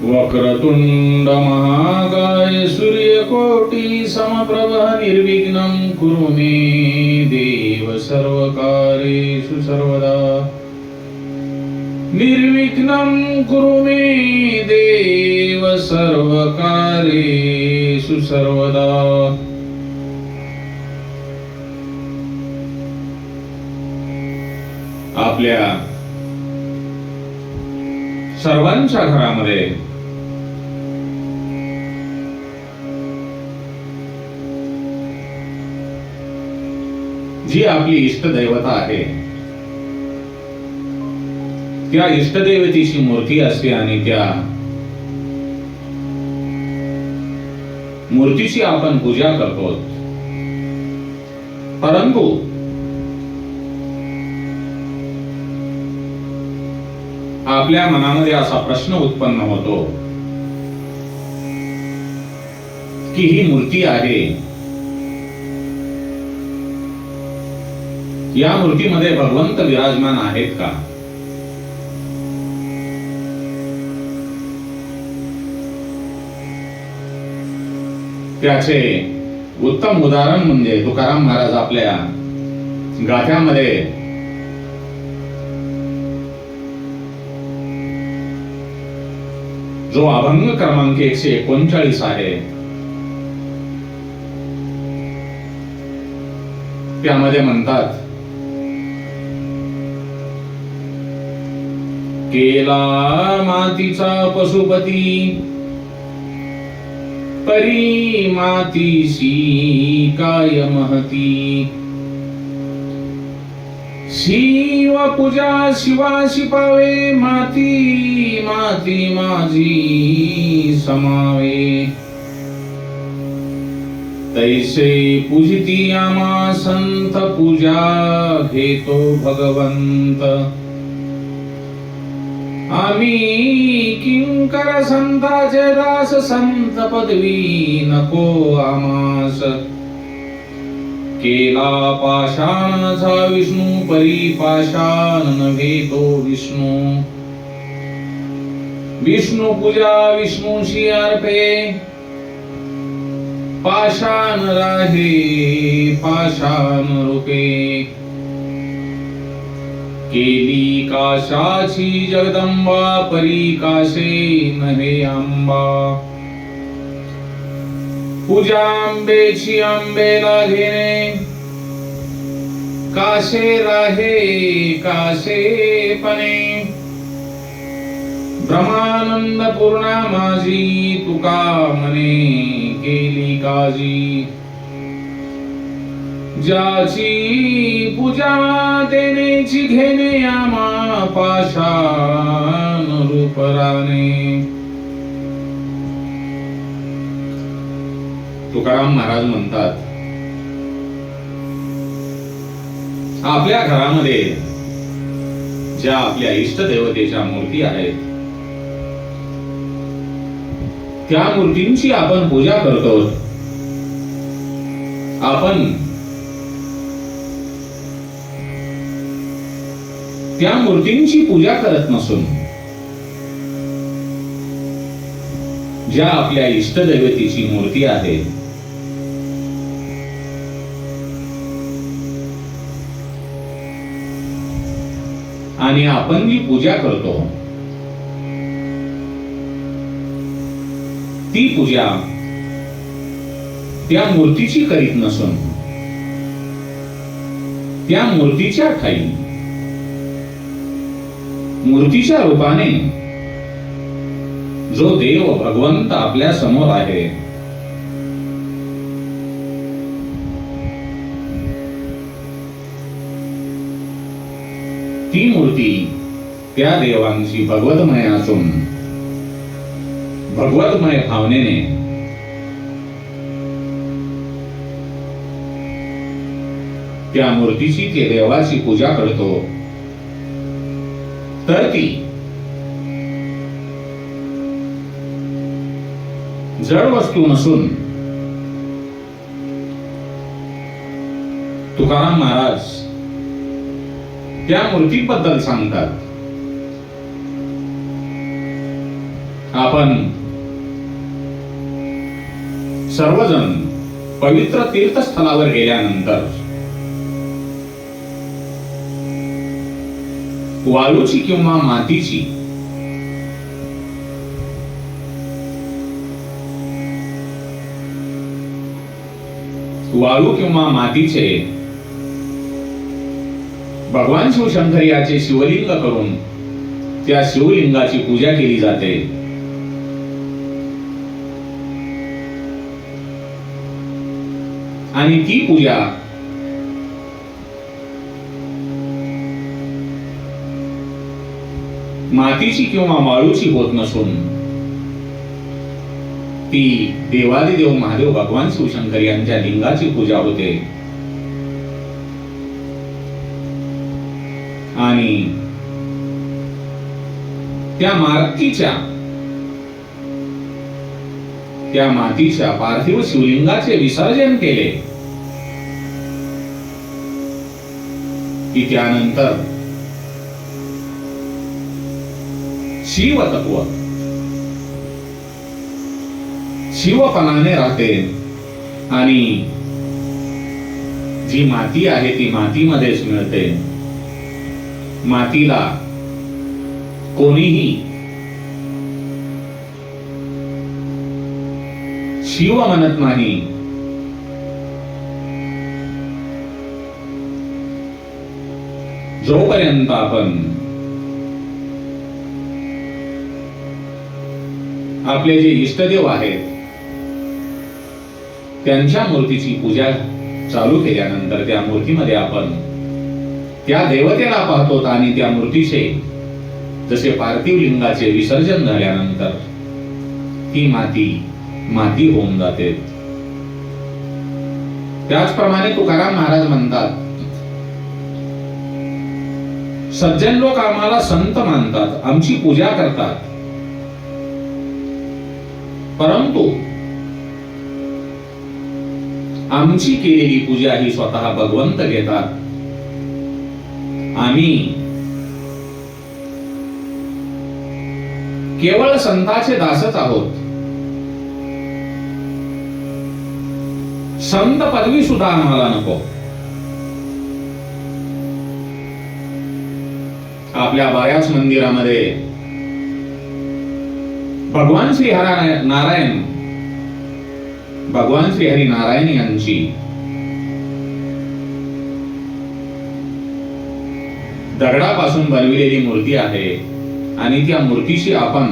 वक्रतुंड महाकाय सूर्यकोटि समप्रभ निर्विघ्नं कुरु मे देव सर्वकार्येषु सर्वदा निर्विघ्नं कुरु मे देव सर्वकार्येषु सर्वदा। आपल्या सर्वांच्या घरामध्ये जी आपली इष्टदैवता आहे त्या इष्टदेवतेची मूर्ती असते आणि त्या मूर्तीची आपण पूजा करतो। परंतु आपल्या मनामध्ये असा प्रश्न उत्पन्न होतो की ही मूर्ती आहे, या मूर्तीमध्ये भगवंत विराजमान आहेत का? त्याचे उत्तम उदाहरण म्हणजे तुकाराम महाराज आपल्या गाथ्यामध्ये जो अभंग क्रमांक 139 आहे त्यामध्ये म्हणतात, केला मातीचा पशुपती परी मातीशी काय महती, शिव पूजा शिवाशी पावे माती माती माझी समावे, तैसे पूजिती आमा संत पूजा घेतो भगवंत, आम्ही किंकर संताचे दास संत पदवी नको आमास, केला पाषाणाचा विष्णू परी पाषाण नव्हे तो विष्णू, विष्णू पूजा विष्णूशी अर्पे पाषाण राहे पाषाण रूपे, केली काशाची जगदंबा परी काशे नव्हे आंबा, पूजा आंबेची आंबेला घेणे काशे राहे काशेपणे, ब्रह्मानंद पूर्णा माझी तुका मने केली काजी, ज्याची पूजा देण्याची घेणे आम्हा पाषाण रूपराने। तुकाराम महाराज म्हणतात, आपल्या घरामध्ये ज्या आपल्या इष्टदेवतेच्या मूर्ती आहेत त्या मूर्तींची आपण पूजा करतो। आपण त्या मूर्तींची पूजा करत नसून ज्या आपल्या इष्टदैवतेची मूर्ती आहे आणि आपण जी पूजा करतो ती पूजा त्या मूर्तीची करीत नसून त्या मूर्तीच्या ठाई मूर्तीच्या रूपाने जो देव भगवंत आपल्या समोर आहे ती मूर्ती त्या देवांची भगवतमय असून भगवतमय भावनेने त्या मूर्तीची ते देवाची पूजा करतो तर ती जड वस्तू नसून तुकाराम महाराज त्या मूर्तीबद्दल सांगतात आपण सर्वजण पवित्र तीर्थस्थळावर गेल्यानंतर वाळूची किंवा मातीची वाळू किंवा मातीचे भगवान शिवशंकर याचे शिवलिंग करून त्या शिवलिंगाची पूजा केली जाते. आणि ती पूजा मातीची किंवा वाळूची होत नसून ती देवादिदेव महादेव भगवान शिवशंकर यांच्या लिंगाची पूजा होते. आणि त्या मातीच्या पार्थिव शिवलिंगाचे विसर्जन केले की त्यानंतर शिवतत्व शिवपणाने राहते. आणि जी माती आहे ती मातीमध्येच मिळते. मातीला कोणीही शिव म्हणत नाही. जोपर्यंत आपण आपले जे इष्टदेव आहेत त्यांच्या मूर्तीची पूजा चालू केल्यानंतर त्या मूर्तीमध्ये आपण त्या देवतेला पाहतो. आणि त्या मूर्तीचे जसे पार्थिव लिंगाचे विसर्जन झाल्यानंतर ती माती होऊन जाते. त्याचप्रमाणे तुकाराम महाराज म्हणतात, सज्जन लोक आम्हाला संत मानतात, आमची पूजा करतात, परंतु आमची केलेली पूजा ही स्वतः भगवंत घेतात. आम्ही केवळ संताचे दासच आहोत. संत पदवी सुद्धा आम्हाला नको. आपल्या बऱ्याच मंदिरामध्ये भगवान श्री हरी नारायण यांची दगडापासून बनविलेली मूर्ती आहे. आणि त्या मूर्तीशी आपण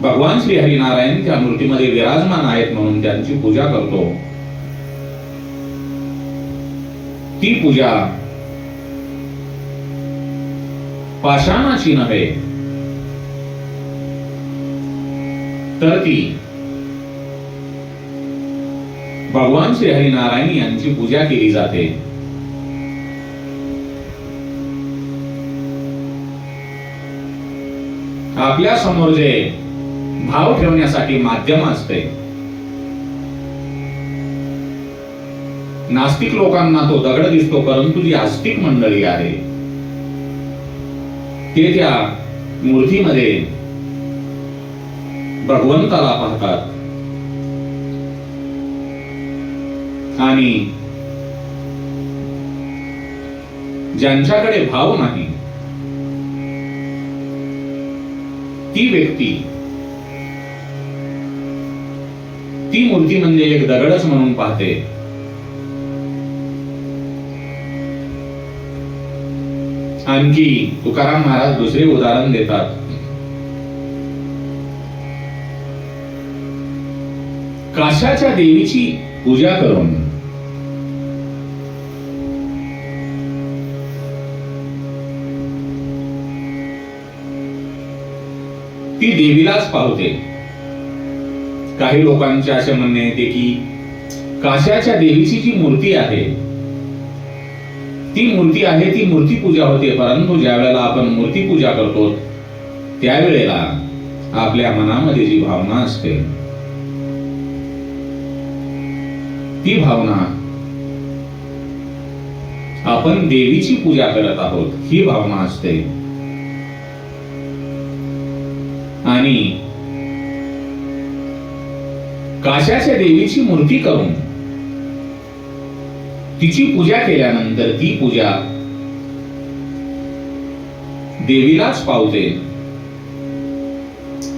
भगवान श्री हरी नारायण त्या मूर्तीमध्ये विराजमान आहेत म्हणून त्यांची पूजा करतो. ती पूजा पाषाणाची नव्हे तर ती भगवान श्री हरी नारायण यांची पूजा केली जाते. आपल्या समोर जे भाव ठेवण्यासाठी माध्यम असते, नास्तिक लोकांना तो दगड दिसतो, परंतु जी आस्तिक मंडळी आहे ते त्या मूर्तीमध्ये भगवंताला पाहतात. आणि ज्यांच्याकडे भाव नाही ती व्यक्ती ती मूर्ती म्हणजे एक दगडच म्हणून पाहते. आणखी तुकाराम महाराज दुसरे उदाहरण देतात. काशाच्या देवीची पूजा करून ती देवीलाच पावते. काही लोकांचे असे म्हणणे येते की काशाच्या देवीची जी मूर्ती आहे ती मूर्ती पूजा होते, परंतु ज्या वेळेला आपण मूर्ती पूजा करतो त्यावेळेला आपल्या मनामध्ये जी भावना असते ती भावना आपण देवीची पूजा करत आहोत ही भावना असते. आणि काशाच्या देवीची मूर्ती करून तिची पूजा केल्यानंतर ती पूजा देवीलाच पावते.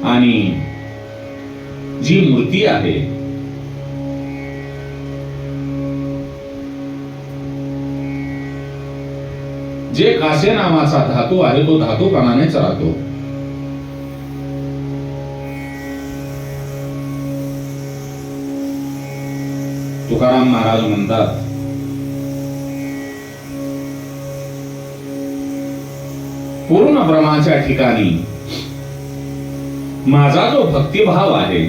आणि जी मूर्ती आहे जे कासे नावाचा धातू आहे तो धातूप्रमाणेच राहतो. तुकाराम महाराज म्हणतात, पूर्ण ब्रह्माच्या ठिकाणी माझा जो भक्तिभाव आहे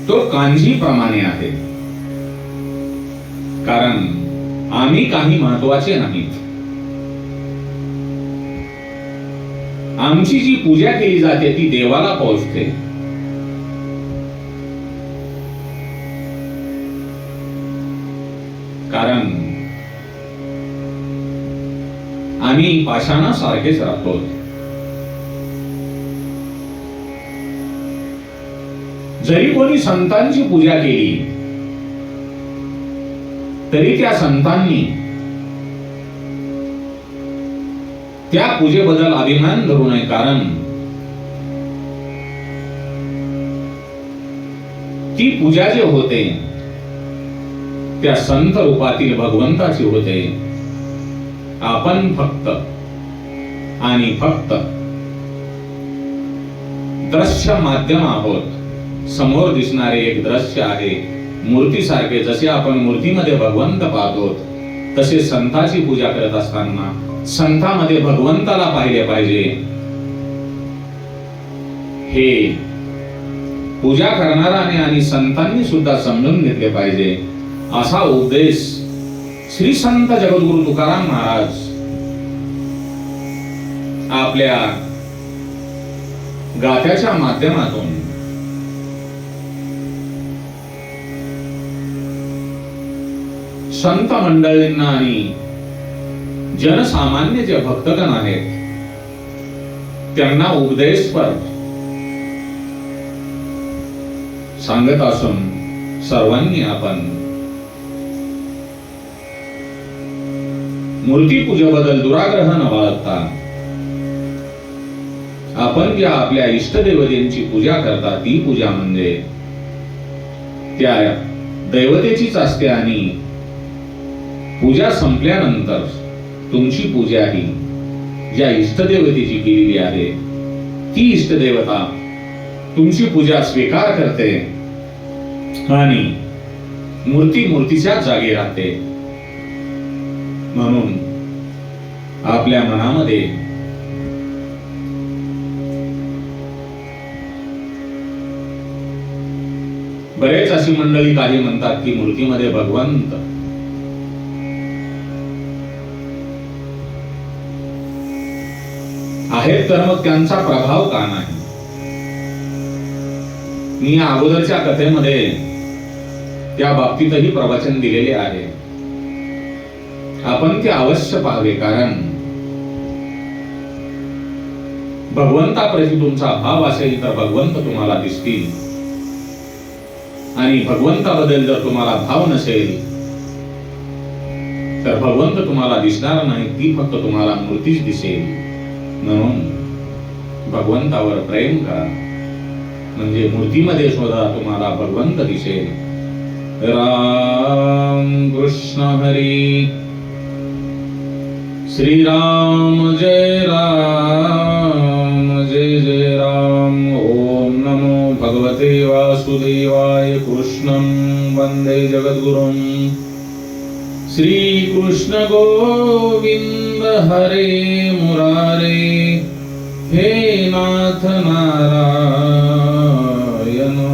तो कांजीप्रमाणे आहे. कारण आम्ही काही महत्वाचे नाहीत. आमची जी पूजा केली जाते ती देवाला पोहोचते. कारण आम्ही पाषाणासारखेच राहतो. जरी कोणी संतांची पूजा केली तरी त्या संतांनी त्या पूजेबद्दल अभिमान धरू नये. कारण ती पूजा जे होते त्या संत रूपातील भगवंताची होते. आपण फक्त आणि फक्त दृश्य माध्यम आहोत. समोर दिसणारे एक दृश्य आहे मूर्तीसारखे. जसे आपण मूर्तीमध्ये भगवंत पाहतो तसे संताची पूजा करत असताना संतांमध्ये भगवंताला पाहिले पाहिजे. हे पूजा करणाऱ्याने आणि संतांनी सुद्धा समजून घेतले पाहिजे. असा उपदेश श्री संत जगद्गुरु तुकाराम महाराज आपल्या गाथ्याच्या माध्यमातून संत मंडळींना आणि जनसामान्य जे भक्तगण आहेत त्यांना उपदेशपर सांगत असून सर्वांनी आपण मूर्ती पूजेबद्दल दुराग्रह न बाळगता आपण ज्या आपल्या इष्टदेवतेची पूजा करता ती पूजा म्हणजे त्या दैवतेचीच असते. आणि पूजा संपल्यानंतर तुमची पूजा ही ज्या इष्टदेवतेची केलेली आहे ती इष्टदेवता तुमची पूजा स्वीकार करते आणि मूर्ती मूर्तीच्या जागी राहते. म्हणून आपल्या मनामध्ये बरेच अशी मंडळी काही म्हणतात की मूर्तीमध्ये भगवंत आहेत तर मग त्यांचा प्रभाव का नाही. मी या अगोदरच्या कथेमध्ये त्या बाबतीतही प्रवचन दिलेले आहे. आपण ते अवश्य पाहावे. कारण भगवंताप्रती तुमचा भाव असेल तर भगवंत तुम्हाला दिसतील. आणि भगवंताबद्दल जर तुम्हाला भाव नसेल तर भगवंत तुम्हाला दिसणार नाही. ती फक्त तुम्हाला मूर्तीच दिसेल. म्हणून भगवंतावर प्रेम करा म्हणजे मूर्तीमध्ये शोधा तुम्हाला भगवंत दिसेल. राम कृष्ण हरी. श्री राम जय राम जय जय राम. ओम नमो भगवते वासुदेवाय. कृष्णं वंदे जगद्गुरुं. श्री कृष्ण गोविंद हरे मुरारे. हे नाथ नारायण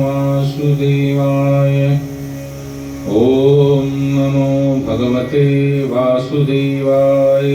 वासुदेवाय. ओम नमो भगवते वासुदेवाय.